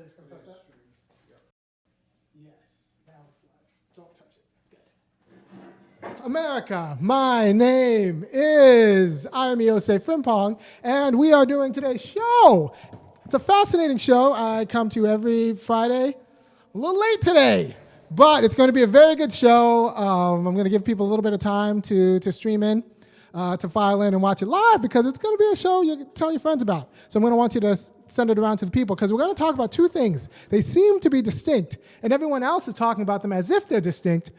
Okay, just gonna press that. Yes, now it's live. Don't touch it. Good. America, my name is Osei-Frimpong, and we are doing today's show. It's a fascinating show. I come to every Friday. A little late today, but it's going to be a very good show. I'm going to give people a little bit of time to stream in, to file in and watch it live, because it's going to be a show you can tell your friends about. So I'm going to want you to send it around to the people, because we're going to talk about two things. They seem to be distinct, and everyone else is talking about them as if they're distinct.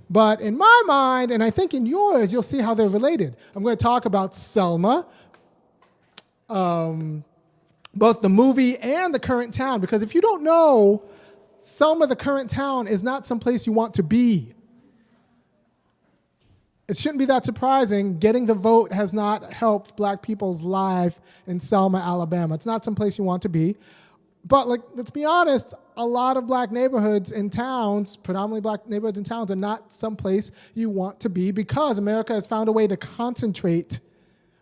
But in my mind, and I think in yours, you'll see how they're related. I'm going to talk about Selma, both the movie and the current town, because if you don't know, Selma, the current town, is not someplace you want to be. It shouldn't be that surprising. Getting the vote has not helped black people's life in Selma, Alabama. It's not someplace you want to be. But let's be honest, a lot of black neighborhoods in towns, predominantly black neighborhoods in towns, are not someplace you want to be, because America has found a way to concentrate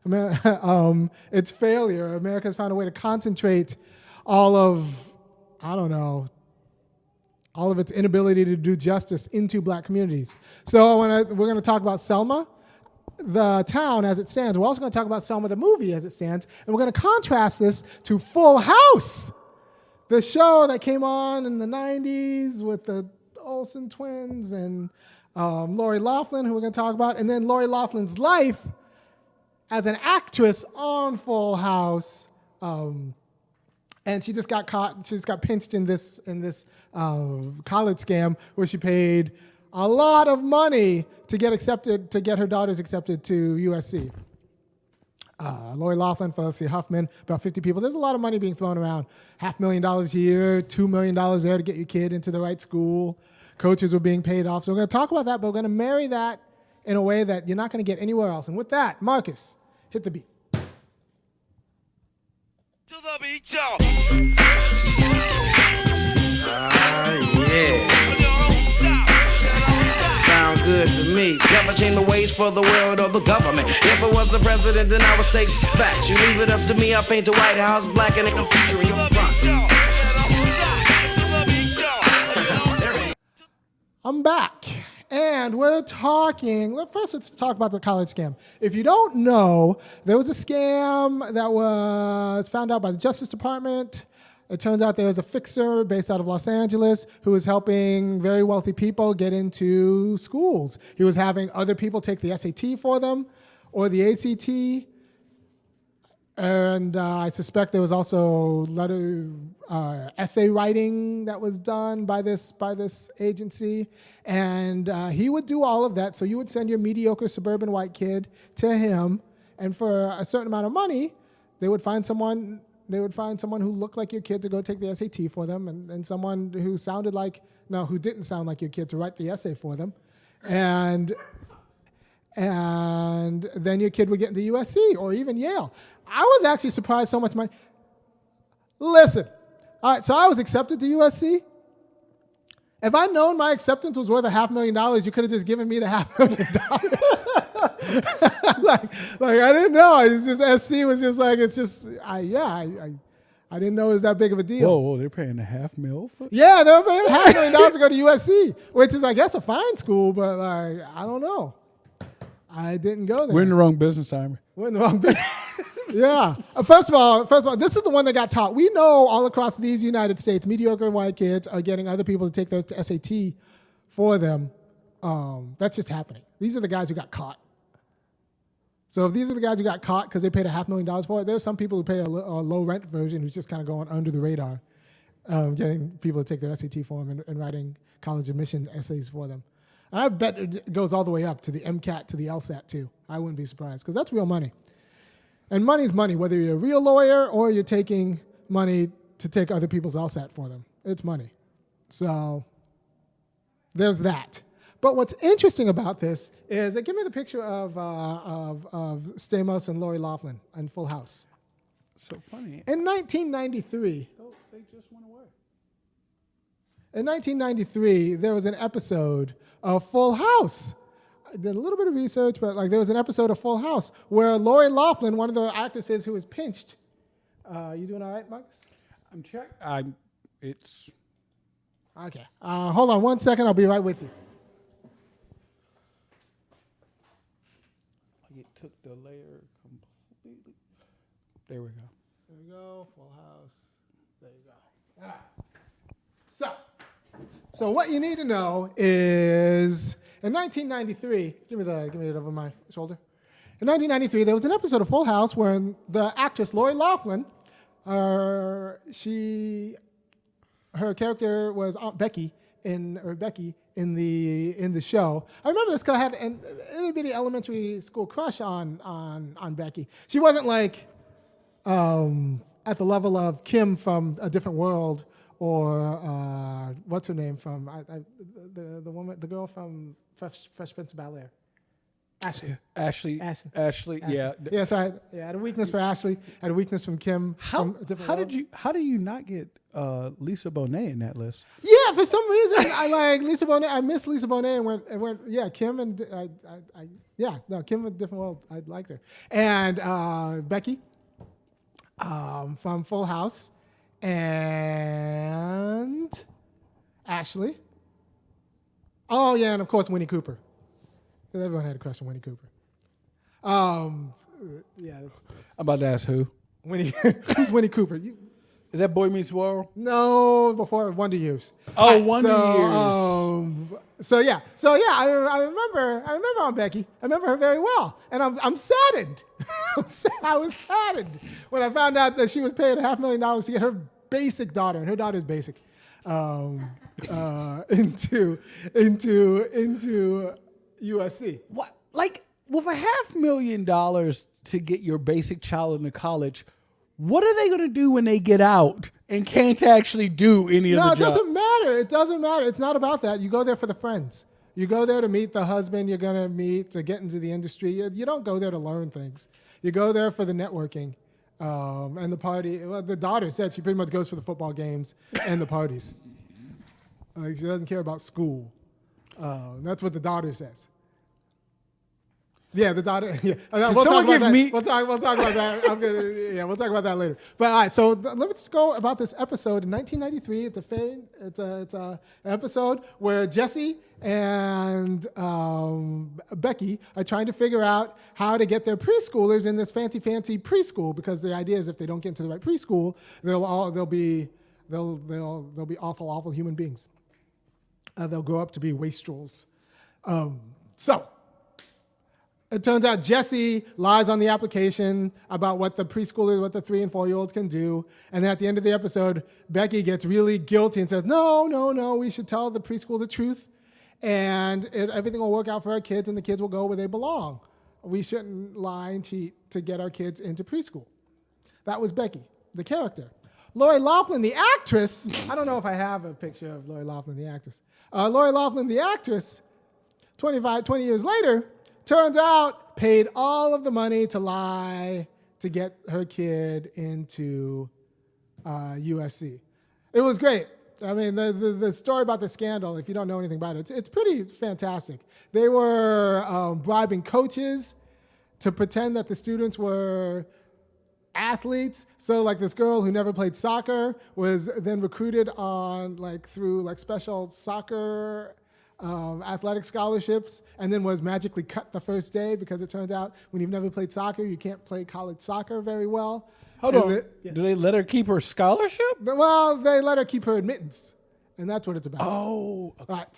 its failure. America has found a way to concentrate all of its inability to do justice into black communities. So we're going to talk about Selma, the town as it stands. We're also going to talk about Selma, the movie as it stands. And we're going to contrast this to Full House, the show that came on in the 90s with the Olsen twins and Lori Loughlin, who we're going to talk about, and then Lori Loughlin's life as an actress on Full House. And she just got caught. She just got pinched in this college scam where she paid a lot of money to get her daughters accepted to USC. Lori Loughlin, Felicity Huffman, about 50 people. There's a lot of money being thrown around. $500,000 here, $2 million there to get your kid into the right school. Coaches were being paid off. So we're going to talk about that, but we're going to marry that in a way that you're not going to get anywhere else. And with that, Marcus, hit the beat. To the beat, y'all. Yeah. Sound good to me. Never change the ways for the world or the government. If I was the president, then I would state facts. You leave it up to me, I'll paint the White House black and ain't no future in your front. I'm back. And we're talking, first let's talk about the college scam. If you don't know, there was a scam that was found out by the Justice Department. It turns out there was a fixer based out of Los Angeles who was helping very wealthy people get into schools. He was having other people take the SAT for them or the ACT. And I suspect there was also essay writing that was done by this agency. And he would do all of that. So you would send your mediocre suburban white kid to him, and for a certain amount of money, they would find someone who looked like your kid to go take the SAT for them, and someone who who didn't sound like your kid to write the essay for them. And then your kid would get into USC or even Yale. I was actually surprised so much money. Listen, all right, so I was accepted to USC. If I'd known my acceptance was worth $500,000, you could have just given me the $500,000. like I didn't know. It's just SC was just like, it's just I didn't know it was that big of a deal. Whoa, they're paying $500,000 for? Yeah, they were paying $500,000 to go to USC, which is, I guess, a fine school, but I don't know. I didn't go there. We're in the wrong business, Simon. We're in the wrong business. Yeah. First of all, this is the one that got taught. We know all across these United States, mediocre white kids are getting other people to take their SAT for them. That's just happening. These are the guys who got caught. So if these are the guys who got caught because they paid $500,000 for it, there's some people who pay a low rent version who's just kind of going under the radar, getting people to take their SAT for them and writing college admission essays for them. And I bet it goes all the way up to the MCAT, to the LSAT too. I wouldn't be surprised, because that's real money. And money's money, whether you're a real lawyer or you're taking money to take other people's LSAT for them. It's money. So there's that. But what's interesting about this is, give me the picture of Stamos and Lori Loughlin in Full House. So funny. In 1993. Oh, they just went away. In 1993, there was an episode of Full House. I did a little bit of research, but there was an episode of Full House where Lori Loughlin, one of the actresses who was pinched. You doing all right, Marcus? I'm checking. it's Okay. Hold on 1 second. I'll be right with you. it took the layer completely. There we go. There we go. Full House. There you go. All right. So what you need to know is in 1993, give me it over my shoulder. In 1993, there was an episode of Full House where the actress Lori Loughlin, her character was Aunt Becky in the show. I remember this because I had an itty bitty elementary school crush on Becky. She wasn't like at the level of Kim from A Different World or what's her name from the girl from Fresh Prince of Bel-Air. Ashley. Yeah. Yeah, so I had a weakness for Ashley. I had a weakness from Kim. From A Different World. How do you not get Lisa Bonet in that list? Yeah, for some reason I like Lisa Bonet. I miss Lisa Bonet and went yeah, Kim and Kim with Different World. I liked her. And Becky from Full House and Ashley. Oh yeah, and of course Winnie Cooper. Everyone had a crush on Winnie Cooper. Yeah. I'm about to ask who. Who's Winnie Cooper? Is that Boy Meets World? No, before Wonder Years. Oh, Wonder Years. I remember Aunt Becky. I remember her very well, and I'm saddened. I was saddened when I found out that she was paid $500,000 to get her basic daughter, and her daughter's basic, into USC. What? Like, with $500,000 to get your basic child into college, what are they going to do when they get out and can't actually do any of the No, job? it doesn't matter. It doesn't matter. It's not about that. You go there for the friends. You go there to meet the husband you're going to meet, to get into the industry. You don't go there to learn things. You go there for the networking and the party. Well, the daughter said she pretty much goes for the football games and the parties. Like, she doesn't care about school. That's what the daughter says. Yeah, the daughter. Yeah, we'll talk about that. We'll talk about that. We'll talk about that later. But all right, so let's go about this episode in 1993. It's a episode where Jesse and Becky are trying to figure out how to get their preschoolers in this fancy preschool, because the idea is if they don't get into the right preschool, they'll be awful human beings. They'll grow up to be wastrels. So. It turns out Jesse lies on the application about what the 3 and 4 year olds can do. And then at the end of the episode, Becky gets really guilty and says, no, we should tell the preschool the truth. And everything will work out for our kids and the kids will go where they belong. We shouldn't lie and cheat to get our kids into preschool. That was Becky, the character. Lori Loughlin, the actress, I don't know if I have a picture of Lori Loughlin, the actress. Lori Loughlin, the actress, 20 years later, turns out, paid all of the money to lie to get her kid into USC. It was great. I mean, the story about the scandal, if you don't know anything about it, it's pretty fantastic. They were bribing coaches to pretend that the students were athletes. So like this girl who never played soccer was then recruited through special soccer athletic scholarships, and then was magically cut the first day because it turns out when you've never played soccer, you can't play college soccer very well. Hold on. Do they let her keep her scholarship? Well, they let her keep her admittance, and that's what it's about. Oh. Okay. All right,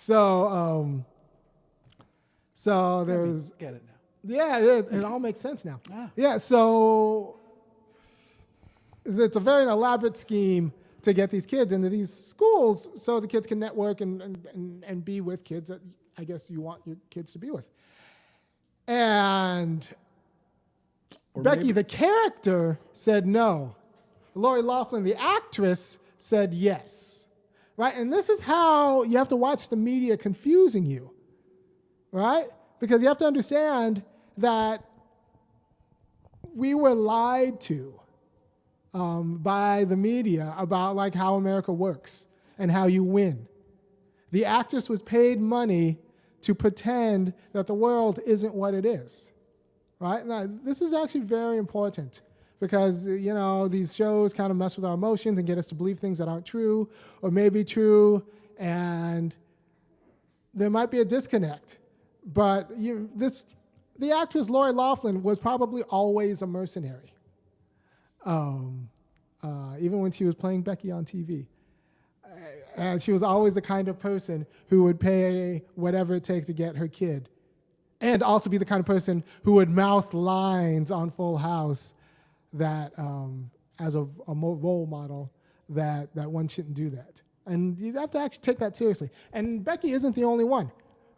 so there's... Get it now. Yeah, it all makes sense now. Ah. Yeah, so it's a very elaborate scheme to get these kids into these schools so the kids can network and be with kids that I guess you want your kids to be with. And Becky, the character, said no. Lori Loughlin, the actress, said yes. Right? And this is how you have to watch the media confusing you. Right? Because you have to understand that we were lied to by the media about how America works and how you win. The actress was paid money to pretend that the world isn't what it is. Right? Now, this is actually very important because, these shows kind of mess with our emotions and get us to believe things that aren't true or may be true, and there might be a disconnect. But the actress Lori Loughlin was probably always a mercenary, even when she was playing Becky on TV. And she was always the kind of person who would pay whatever it takes to get her kid. And also be the kind of person who would mouth lines on Full House that, as a role model, that one shouldn't do that. And you have to actually take that seriously. And Becky isn't the only one,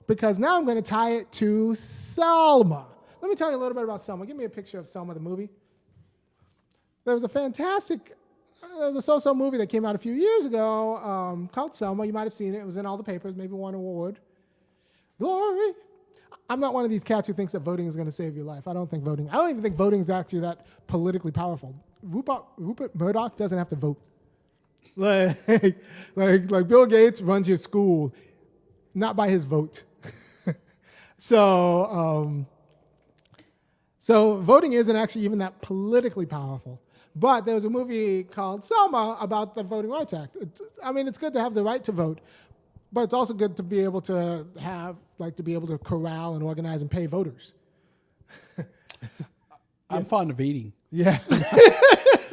because now I'm going to tie it to Selma. Let me tell you a little bit about Selma. Give me a picture of Selma, the movie. There was a so-so movie that came out a few years ago called Selma. You might have seen it. It was in all the papers, maybe won an award. Glory. I'm not one of these cats who thinks that voting is going to save your life. I don't even think voting is actually that politically powerful. Rupert Murdoch doesn't have to vote. Like Bill Gates runs your school, not by his vote. So voting isn't actually even that politically powerful. But there was a movie called Selma about the Voting Rights Act. It's good to have the right to vote, but it's also good to be able to corral and organize and pay voters. I'm fond of eating. Yeah.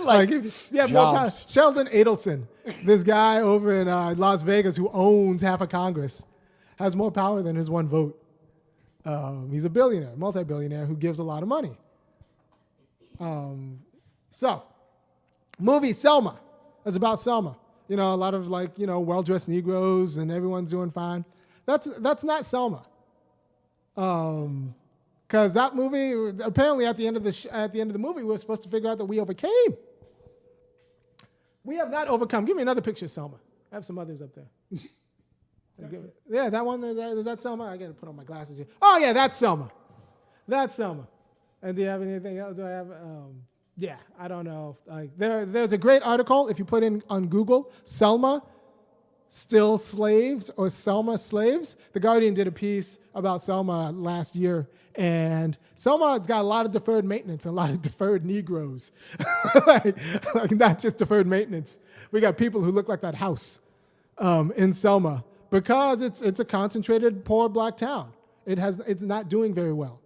Sheldon Adelson, this guy over in Las Vegas who owns half of Congress, has more power than his one vote. He's a billionaire, multi-billionaire who gives a lot of money. Movie Selma is about Selma. A lot of well-dressed Negroes and everyone's doing fine. That's not Selma. Because that movie, apparently at the end of the movie, we were supposed to figure out that we overcame. We have not overcome. Give me another picture of Selma. I have some others up there. Yeah, that one. Is that Selma? I got to put on my glasses here. Oh yeah, that's Selma. That's Selma. And do you have anything else? Do I have? Yeah, I don't know. There's a great article if you put in on Google, Selma, still slaves or Selma slaves. The Guardian did a piece about Selma last year, and Selma's got a lot of deferred maintenance, a lot of deferred Negroes, like not just deferred maintenance. We got people who look like that house in Selma because it's a concentrated poor black town. It's not doing very well.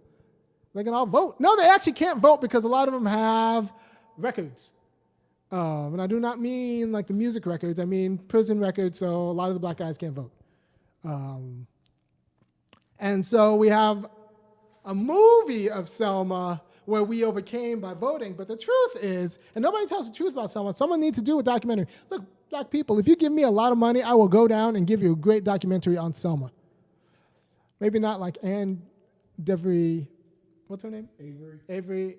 They can all vote. No, they actually can't vote because a lot of them have records. And I do not mean like the music records. I mean prison records, so a lot of the black guys can't vote. And so we have a movie of Selma where we overcame by voting. But the truth is, and nobody tells the truth about Selma, someone needs to do a documentary. Look, black people, if you give me a lot of money, I will go down and give you a great documentary on Selma. Maybe not like Anne DeVry. What's her name? Avery.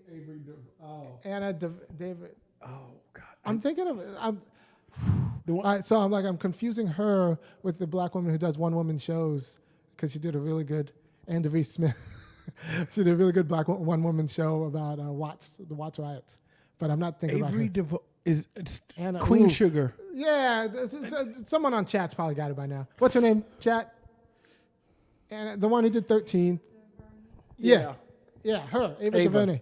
Anna David. Oh God. I'm thinking of. I'm confusing her with the black woman who does one-woman shows because she did a really good. Anne DeVry Smith. She did a really good black one-woman show about the Watts riots. But I'm not thinking Avery about her. It's Anna, Queen Sugar. Yeah, someone on chat's probably got it by now. What's her name? Chat. And the one who did 13. Yeah, her, Ava DuVernay.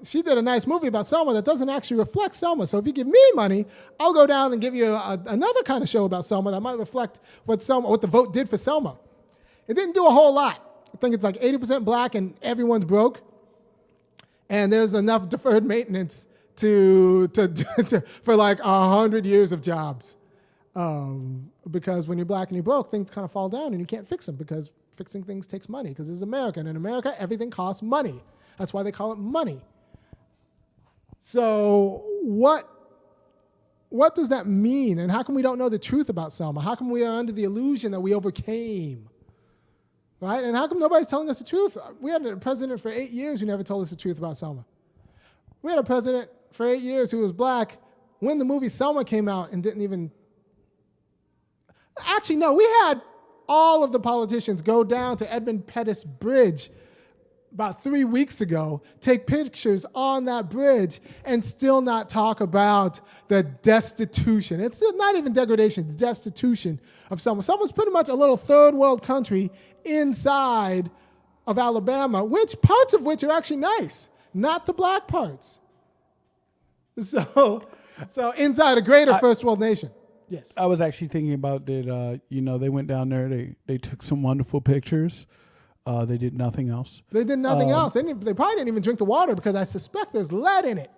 She did a nice movie about Selma that doesn't actually reflect Selma. So if you give me money, I'll go down and give you another kind of show about Selma that might reflect what the vote did for Selma. It didn't do a whole lot. I think it's like 80% black and everyone's broke. And there's enough deferred maintenance for like 100 years of jobs. Because when you're black and you're broke, things kind of fall down and you can't fix them because fixing things takes money because it's America. And in America, everything costs money. That's why they call it money. So what does that mean? And how come we don't know the truth about Selma? How come we are under the illusion that we overcame? Right? And how come nobody's telling us the truth? We had a president for 8 years who never told us the truth about Selma. We had a president for 8 years who was black when the movie Selma came out and didn't even... Actually, no, we had all of the politicians go down to Edmund Pettus Bridge about 3 weeks ago, take pictures on that bridge, and still not talk about the destitution. It's not even degradation, it's destitution of Selma. Selma's pretty much a little third world country inside of Alabama, parts of which are actually nice. not the black parts. So inside a greater first world nation. Yes. I was actually thinking about that. They went down there. They took some wonderful pictures. They did nothing else. They did nothing else. They probably didn't even drink the water because I suspect there's lead in it.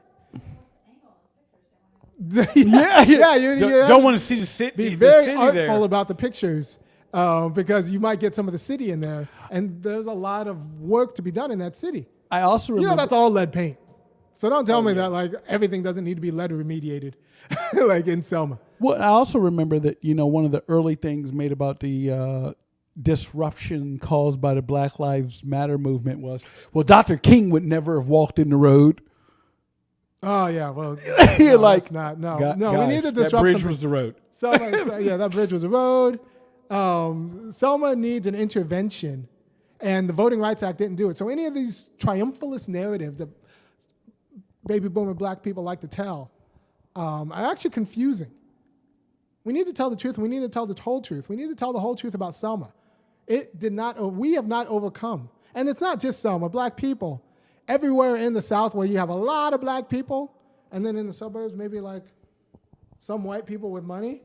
You don't want to see the city. Be very the city artful there. about the pictures because you might get some of the city in there, and there's a lot of work to be done in that city. I also remember that's all lead paint. So don't tell me that like everything doesn't need to be lead remediated, like in Selma. Well, I also remember that one of the early things made about the disruption caused by the Black Lives Matter movement was, Dr. King would never have walked in the road. Oh yeah, well, like not no. guys, We need to disrupt that bridge something. was the road. That bridge was a road. Selma needs an intervention, and the Voting Rights Act didn't do it. So any of these triumphalist narratives that baby boomer black people like to tell are actually confusing. We need to tell the truth. We need to tell the whole truth. We need to tell the whole truth about Selma. We have not overcome. And it's not just Selma, black people. Everywhere in the South where you have a lot of black people, and then in the suburbs, maybe like some white people with money,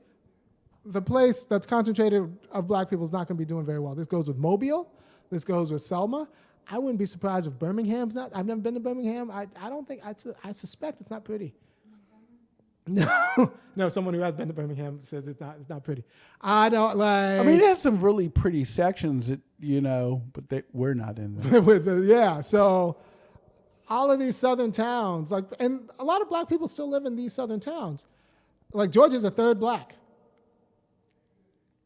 the place that's concentrated of black people is not going to be doing very well. This goes with Mobile. This goes with Selma. I wouldn't be surprised if Birmingham's not. I've never been to Birmingham. I don't think, I suspect it's not pretty. No, someone who has been to Birmingham says it's not pretty. I don't like. I mean, it has some really pretty sections that but we're not in there. So all of these southern towns, and a lot of black people still live in these southern towns. Like Georgia's a third black,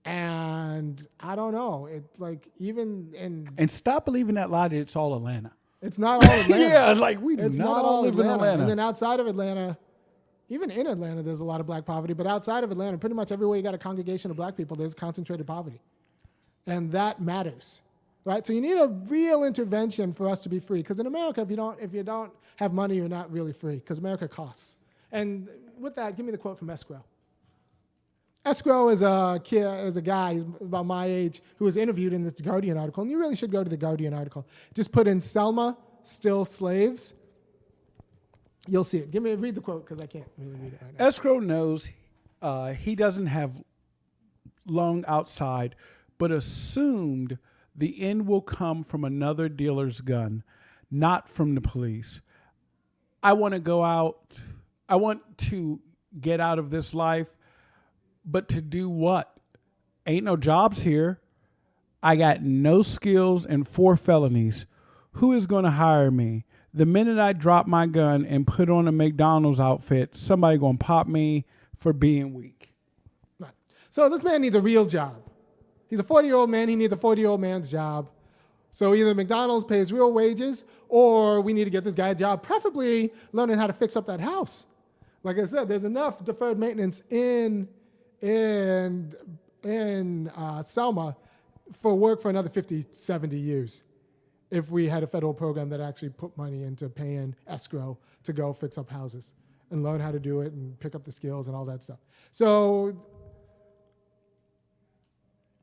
and I don't know. And stop believing that lie that it's all Atlanta. It's not all Atlanta. Yeah, like we do it's not all live in Atlanta. And then outside of Atlanta. Even in Atlanta, there's a lot of black poverty, but outside of Atlanta, pretty much everywhere you got a congregation of black people, there's concentrated poverty. And that matters, right? So you need a real intervention for us to be free. Because in America, if you don't have money, you're not really free, because America costs. And with that, give me the quote from Esquire. Esquire is a guy, he's about my age, who was interviewed in this Guardian article. And you really should go to the Guardian article. Just put in Selma, still slaves. You'll see it. Read the quote because I can't really read it right now. Escrow knows he doesn't have long outside, but assumed the end will come from another dealer's gun, not from the police. I want to go out. I want to get out of this life, but to do what? Ain't no jobs here. I got no skills and 4 felonies. Who is going to hire me? The minute I drop my gun and put on a McDonald's outfit, somebody going to pop me for being weak. Right. So this man needs a real job. He's a 40-year-old man. He needs a 40-year-old man's job. So either McDonald's pays real wages, or we need to get this guy a job, preferably learning how to fix up that house. Like I said, there's enough deferred maintenance in Selma for work for another 50, 70 years. If we had a federal program that actually put money into paying escrow to go fix up houses and learn how to do it and pick up the skills and all that stuff. So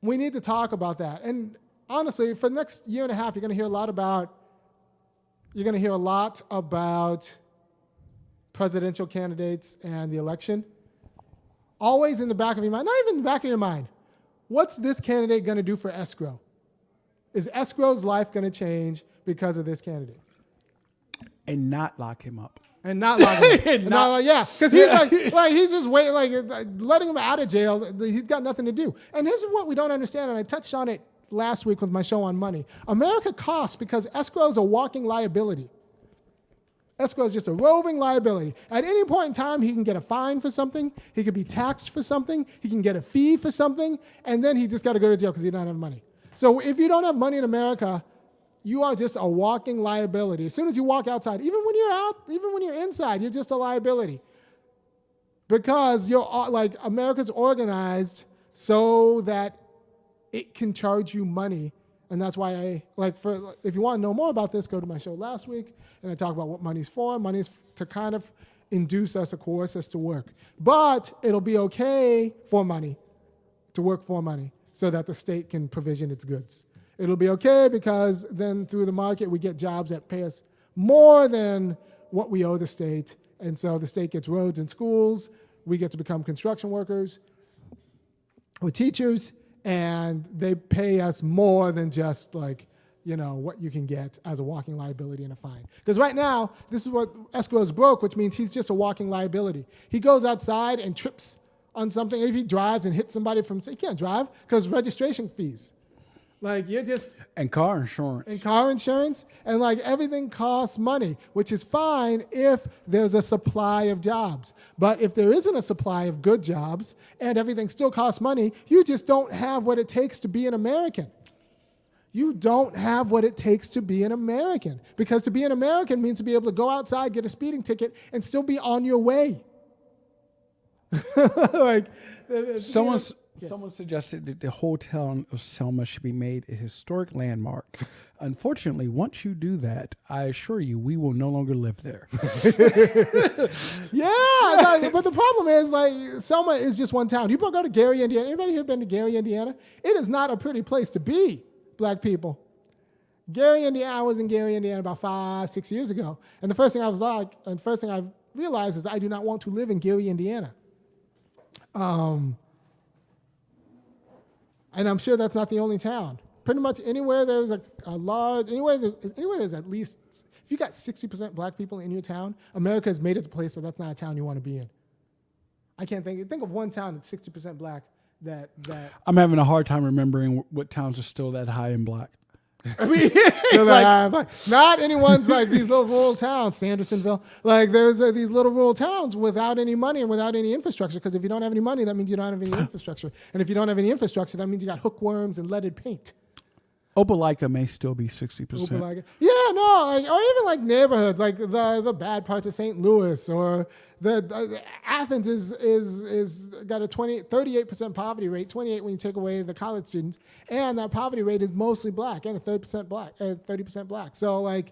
we need to talk about that. And honestly, for the next year and a half, you're going to hear a lot about presidential candidates and the election. Always in the back of your mind, not even in the back of your mind, what's this candidate going to do for escrow? Is escrow's life going to change because of this candidate? And not lock him up. And not lock him up. Because he's he's just waiting, letting him out of jail. He's got nothing to do. And this is what we don't understand, and I touched on it last week with my show on money. America costs because escrow is a walking liability. Escrow is just a roving liability. At any point in time, he can get a fine for something. He could be taxed for something. He can get a fee for something. And then he just got to go to jail because he doesn't have money. So if you don't have money in America, you are just a walking liability. As soon as you walk outside, even when you're out, even when you're inside, you're just a liability. Because America's organized so that it can charge you money. And that's why if you want to know more about this, go to my show last week, and I talk about what money's for. Money's to kind of induce us or coerce us to work. But it'll be okay for money, to work for money, so that the state can provision its goods. It'll be okay because then through the market we get jobs that pay us more than what we owe the state. And so the state gets roads and schools. We get to become construction workers or teachers, and they pay us more than just like, what you can get as a walking liability and a fine. Because right now, this is what escrow's broke, which means he's just a walking liability. He goes outside and trips on something. If he drives and hits somebody he can't drive because registration fees. Like and car insurance. And like everything costs money, which is fine if there's a supply of jobs. But if there isn't a supply of good jobs and everything still costs money, you just don't have what it takes to be an American. You don't have what it takes to be an American. Because to be an American means to be able to go outside, get a speeding ticket, and still be on your way. Someone suggested that the whole town of Selma should be made a historic landmark. Unfortunately, once you do that, I assure you, we will no longer live there. Yeah, but the problem is, Selma is just one town. You go to Gary, Indiana. Anybody here been to Gary, Indiana? It is not a pretty place to be, black people. Gary, Indiana, I was in Gary, Indiana about 5-6 years ago. And the first thing I realized is I do not want to live in Gary, Indiana. And I'm sure that's not the only town. Pretty much anywhere there's anywhere there's at least, if you got 60% black people in your town, America has made it the place that's not a town you want to be in. I can't think of one town that's 60% black that. I'm having a hard time remembering what towns are still that high in black. I mean, not anyone's like these little rural towns, Sandersonville. Like there's these little rural towns without any money and without any infrastructure. Because if you don't have any money, that means you don't have any infrastructure. And if you don't have any infrastructure, that means you got hookworms and leaded paint. Opelika may still be 60%. Yeah, no, or even like neighborhoods, like the bad parts of St. Louis, or the Athens is got a 38% poverty rate, 28 when you take away the college students, and that poverty rate is mostly black and 30% black. So like,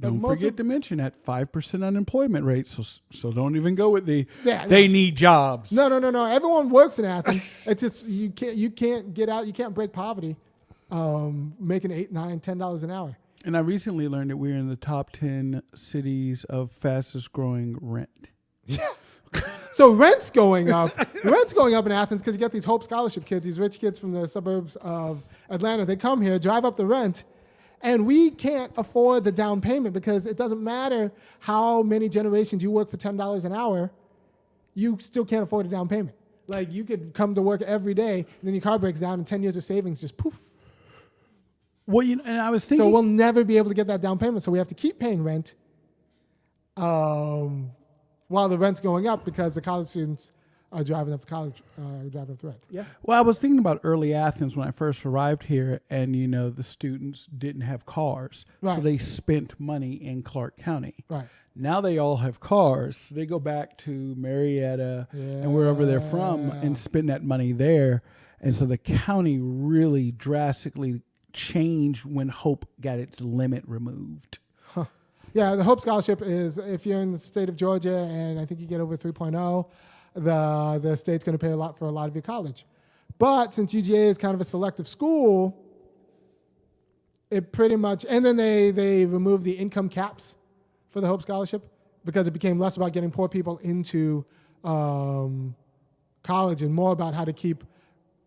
don't forget to mention that 5% unemployment rate. So don't even go with they need jobs. No. Everyone works in Athens. It's just you can't get out. You can't break poverty. Making $8, $9, $10 an hour. And I recently learned that we're in the top 10 cities of fastest growing rent. Yeah. So rent's going up. Rent's going up in Athens because you get these Hope Scholarship kids, these rich kids from the suburbs of Atlanta. They come here, drive up the rent, and we can't afford the down payment because it doesn't matter how many generations you work for $10 an hour, you still can't afford a down payment. Like you could come to work every day, and then your car breaks down, and 10 years of savings just poof. Well, and I was thinking, so we'll never be able to get that down payment. So we have to keep paying rent while the rent's going up because the college students are driving up the rent. Yeah. Well, I was thinking about early Athens when I first arrived here, and the students didn't have cars, right. So they spent money in Clark County. Right. Now they all have cars. So they go back to Marietta and wherever they're from and spend that money there. And so the county really drastically changed when Hope got its limit removed. Huh. Yeah, the Hope Scholarship is if you're in the state of Georgia and I think you get over 3.0, the state's going to pay a lot for a lot of your college. But since UGA is kind of a selective school, it pretty much, and then they removed the income caps for the Hope Scholarship because it became less about getting poor people into college and more about how to keep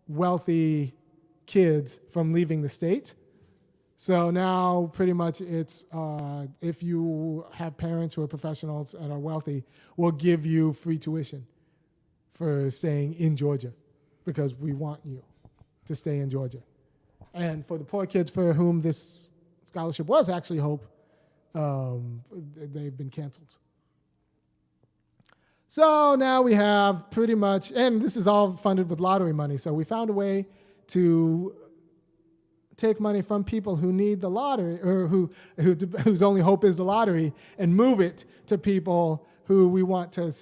wealthy kids from leaving the state. So now pretty much it's if you have parents who are professionals and are wealthy, we'll give you free tuition for staying in Georgia because we want you to stay in Georgia. And for the poor kids for whom this scholarship was actually Hope, they've been canceled. So now we have pretty much, and this is all funded with lottery money, so we found a way to take money from people who need the lottery or whose only hope is the lottery and move it to people who we want to,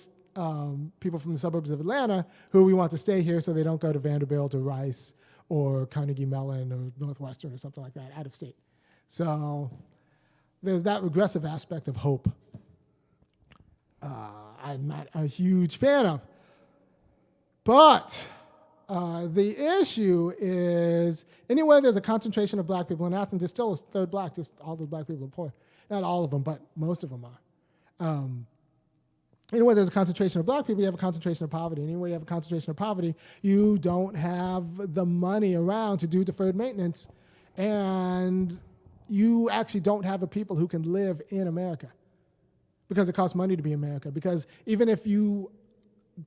people from the suburbs of Atlanta who we want to stay here so they don't go to Vanderbilt or Rice or Carnegie Mellon or Northwestern or something like that out of state. So there's that regressive aspect of hope I'm not a huge fan of. But the issue is anywhere there's a concentration of black people in Athens, there's still a third black, just all those black people are poor. Not all of them, but most of them are. Anywhere there's a concentration of black people, you have a concentration of poverty. Anywhere you have a concentration of poverty, you don't have the money around to do deferred maintenance, and you actually don't have a people who can live in America because it costs money to be in America. Because even if you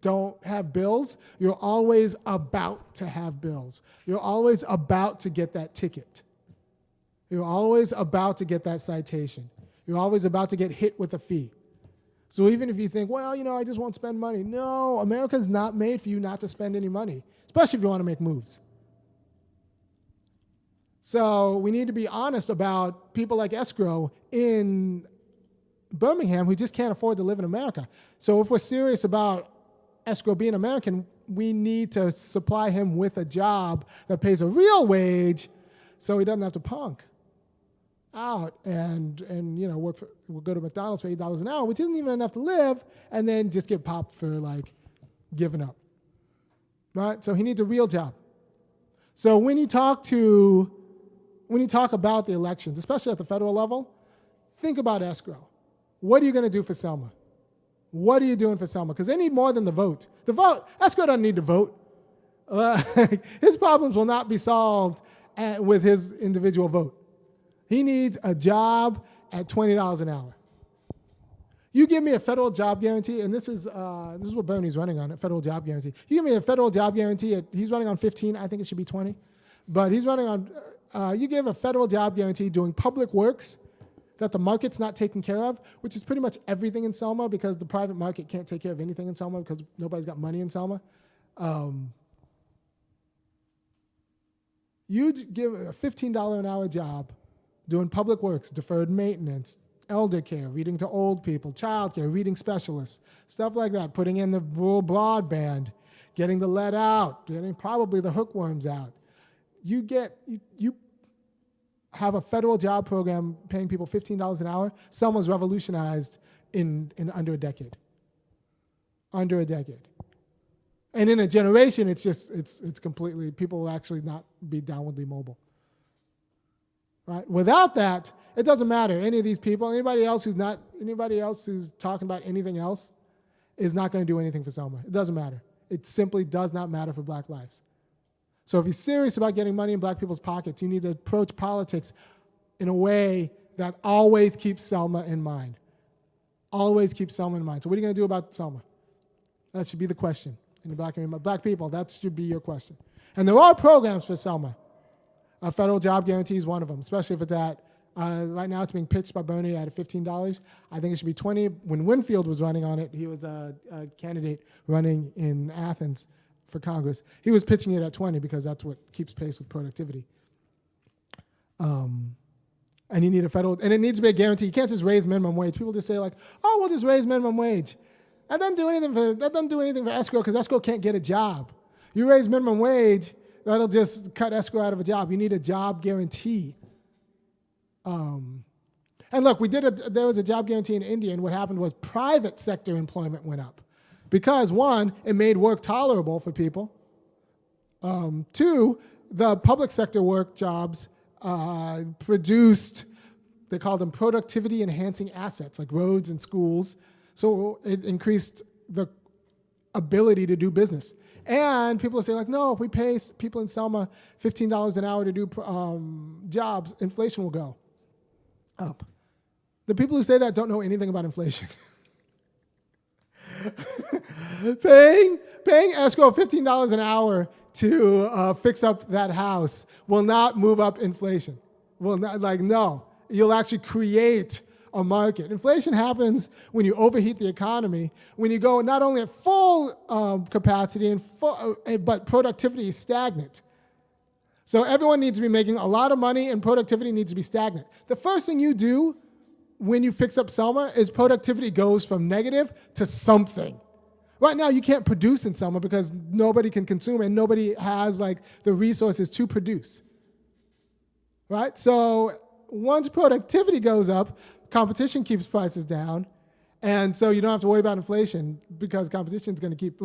don't have bills, you're always about to have bills. You're always about to get that ticket. You're always about to get that citation. You're always about to get hit with a fee. So even if you think, well, I just won't spend money. No, America's not made for you not to spend any money, especially if you want to make moves. So we need to be honest about people like Escrow in Birmingham who just can't afford to live in America. So if we're serious about Escrow being American, we need to supply him with a job that pays a real wage so he doesn't have to punk out and we'll go to McDonald's for $8 an hour, which isn't even enough to live, and then just get popped for giving up. Right? So he needs a real job. So when you talk about the elections, especially at the federal level, think about Escrow. What are you going to do for Selma? What are you doing for Selma? Because they need more than the vote. Escrow doesn't need to vote. His problems will not be solved with his individual vote. He needs a job at $20 an hour. You give me a federal job guarantee, and this is what Bernie's running on, a federal job guarantee. You give me a federal job guarantee, he's running on 15, I think it should be 20. But he's running on, you give a federal job guarantee doing public works that the market's not taking care of, which is pretty much everything in Selma because the private market can't take care of anything in Selma because nobody's got money in Selma. You'd give a $15 an hour job doing public works, deferred maintenance, elder care, reading to old people, child care, reading specialists, stuff like that, putting in the rural broadband, getting the lead out, getting probably the hookworms out. You have a federal job program paying people $15 an hour. Selma's revolutionized in under a decade. Under a decade. And in a generation, it's completely, people will actually not be downwardly mobile. Right? Without that, it doesn't matter. Any of these people, anybody else who's talking about anything else is not going to do anything for Selma. It doesn't matter. It simply does not matter for black lives. So if you're serious about getting money in black people's pockets, you need to approach politics in a way that always keeps Selma in mind. Always keeps Selma in mind. So what are you going to do about Selma? That should be the question. In the black people, that should be your question. And there are programs for Selma. A federal job guarantee is one of them, especially if it's at, right now it's being pitched by Bernie at $15. I think it should be $20. When Winfield was running on it, he was a candidate running in Athens for Congress. He was pitching it at $20 because that's what keeps pace with productivity. And you need a federal, and it needs to be a guarantee. You can't just raise minimum wage. People just say we'll just raise minimum wage. That doesn't do anything for Escrow because Escrow can't get a job. You raise minimum wage, that'll just cut Escrow out of a job. You need a job guarantee. And look, there was a job guarantee in India, and what happened was private sector employment went up. Because one, it made work tolerable for people. Two, the public sector work jobs produced, they called them productivity enhancing assets, like roads and schools. So it increased the ability to do business. And people will say no, if we pay people in Selma $15 an hour to do jobs, inflation will go up. The people who say that don't know anything about inflation. Paying Escrow $15 an hour to fix up that house will not move up inflation. Will not, no. You'll actually create a market. Inflation happens when you overheat the economy, when you go not only at full capacity but productivity is stagnant. So everyone needs to be making a lot of money and productivity needs to be stagnant. The first thing you do when you fix up Selma is productivity goes from negative to something. Right now you can't produce in Selma because nobody can consume and nobody has the resources to produce. Right? So once productivity goes up, competition keeps prices down, and so you don't have to worry about inflation because competition is going to keep,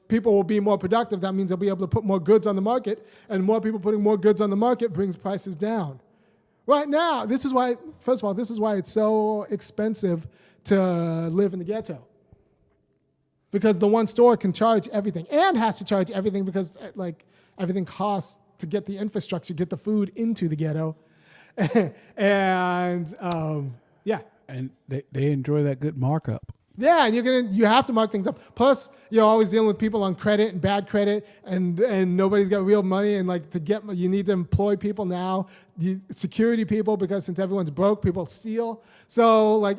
people will be more productive. That means they'll be able to put more goods on the market, and more people putting more goods on the market brings prices down, Right now, this is why, first of all, this is why it's so expensive to live in the ghetto. Because the one store can charge everything and has to charge everything because like everything costs to get the infrastructure, get the food into the ghetto. And yeah. And they enjoy that good markup. Yeah, and you have to mark things up. Plus, you're always dealing with people on credit and bad credit, and nobody's got real money. And like you need to employ people now, security people, because since everyone's broke, people steal. So like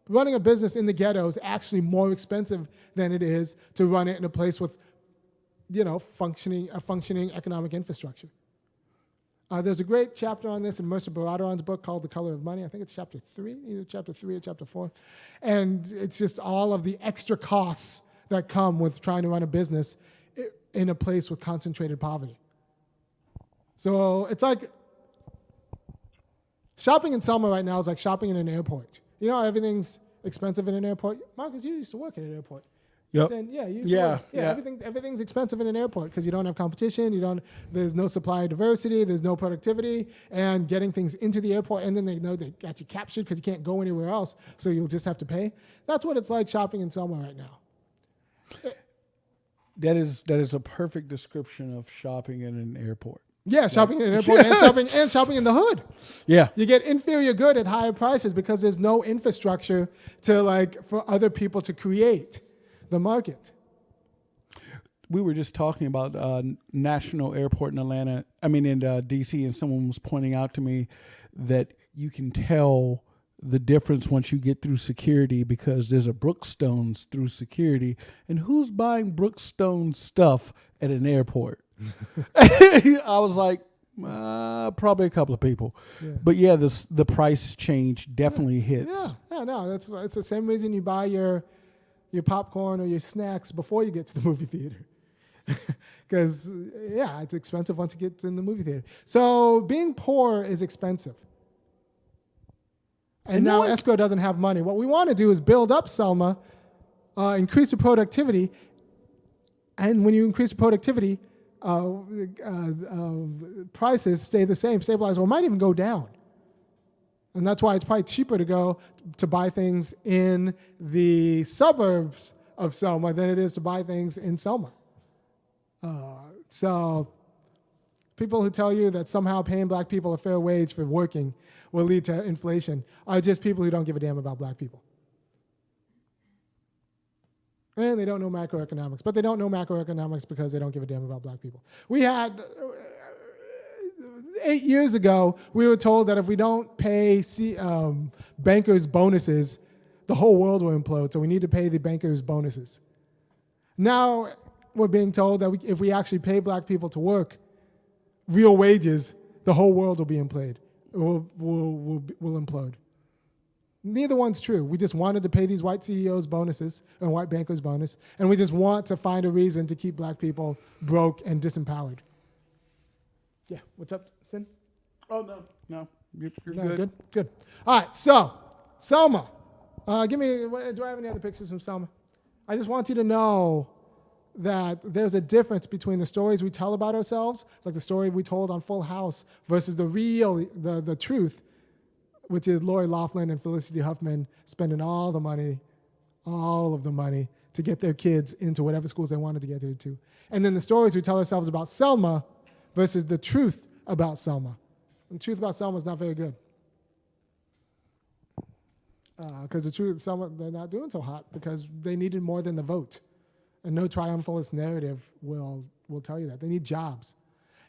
running a business in the ghetto is actually more expensive than it is to run it in a place with, functioning economic infrastructure. There's a great chapter on this in Mercer Baradoron's book called The Color of Money. I think it's chapter 3, either chapter 3 or chapter 4. And it's just all of the extra costs that come with trying to run a business in a place with concentrated poverty. So it's like shopping in Selma right now is like shopping in an airport. You know, everything's expensive in an airport. Marcus, you used to work at an airport. Yep. Yeah. Everything's expensive in an airport because you don't have competition. There's no supply diversity. There's no productivity, and getting things into the airport, and then they know they got you captured because you can't go anywhere else, so you'll just have to pay. That's what it's like shopping in Selma right now. That is a perfect description of shopping in an airport. Yeah, shopping in an airport and shopping in the hood. Yeah. You get inferior good at higher prices because there's no infrastructure for other people to create the market. We were just talking about National Airport in D.C., and someone was pointing out to me that you can tell the difference once you get through security because there's a Brookstones through security. And who's buying Brookstone stuff at an airport? I was like, probably a couple of people. Yeah. But yeah, the price change definitely hits. Yeah, no, it's the same reason you buy your popcorn or your snacks before you get to the movie theater. Because, it's expensive once you get in the movie theater. So being poor is expensive. And now escrow doesn't have money. What we want to do is build up Selma, increase the productivity. And when you increase the productivity, prices stay the same, stabilize, or might even go down. And that's why it's probably cheaper to buy things in the suburbs of Selma than it is to buy things in Selma. So people who tell you that somehow paying black people a fair wage for working will lead to inflation are just people who don't give a damn about black people. And they don't know macroeconomics. But they don't know macroeconomics because they don't give a damn about black people. We had 8 years ago, we were told that if we don't pay bankers bonuses, the whole world will implode. So we need to pay the bankers bonuses. Now we're being told that if we actually pay black people to work real wages, the whole world will be implode. Will implode. Neither one's true. We just wanted to pay these white CEOs bonuses and white bankers bonus, and we just want to find a reason to keep black people broke and disempowered. Yeah, what's up, Sin? Oh, no. You're Good. All right, so, Selma. Do I have any other pictures from Selma? I just want you to know that there's a difference between the stories we tell about ourselves, like the story we told on Full House, versus the truth, which is Lori Loughlin and Felicity Huffman spending all of the money to get their kids into whatever schools they wanted to get into. And then the stories we tell ourselves about Selma versus the truth about Selma. And the truth about Selma is not very good. Because the truth, Selma, they're not doing so hot because they needed more than the vote. And no triumphalist narrative will tell you that. They need jobs.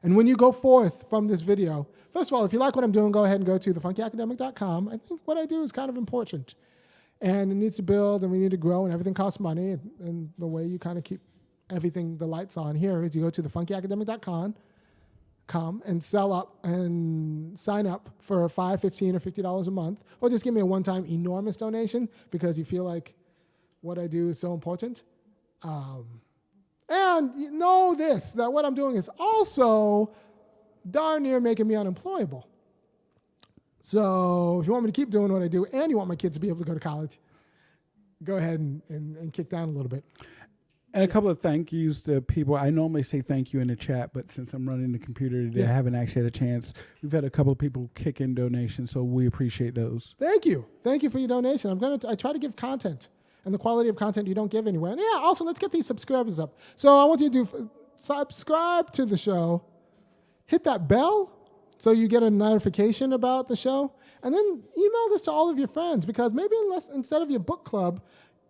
And when you go forth from this video, first of all, if you like what I'm doing, go ahead and go to thefunkyacademic.com. I think what I do is kind of important. And it needs to build, and we need to grow, and everything costs money. And the way you kind of keep the lights on here is you go to thefunkyacademic.com and sign up for $5, $15, or $50 a month. Or just give me a one-time enormous donation because you feel like what I do is so important. And you know that what I'm doing is also darn near making me unemployable. So if you want me to keep doing what I do and you want my kids to be able to go to college, go ahead and kick down a little bit. And a couple of thank yous to people. I normally say thank you in the chat, but since I'm running the computer today, I haven't actually had a chance. We've had a couple of people kick in donations, so we appreciate those. Thank you for your donation. I try to give content and the quality of content you don't give anywhere. And yeah, also let's get these subscribers up. So I want you to subscribe to the show, hit that bell so you get a notification about the show, and then email this to all of your friends, because maybe instead of your book club,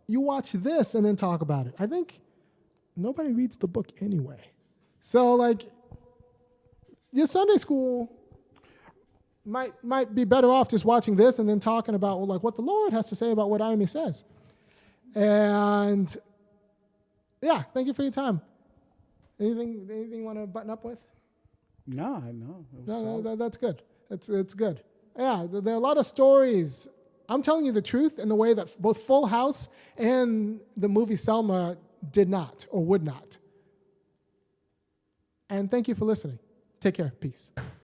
you watch this and then talk about it. I think nobody reads the book anyway. So like your Sunday school might be better off just watching this and then talking about like what the Lord has to say about what Amy says. And yeah, thank you for your time. Anything you want to button up with? No. No, that's good. It's good. Yeah, there are a lot of stories. I'm telling you the truth in the way that both Full House and the movie Selma did not or would not. And thank you for listening. Take care. Peace.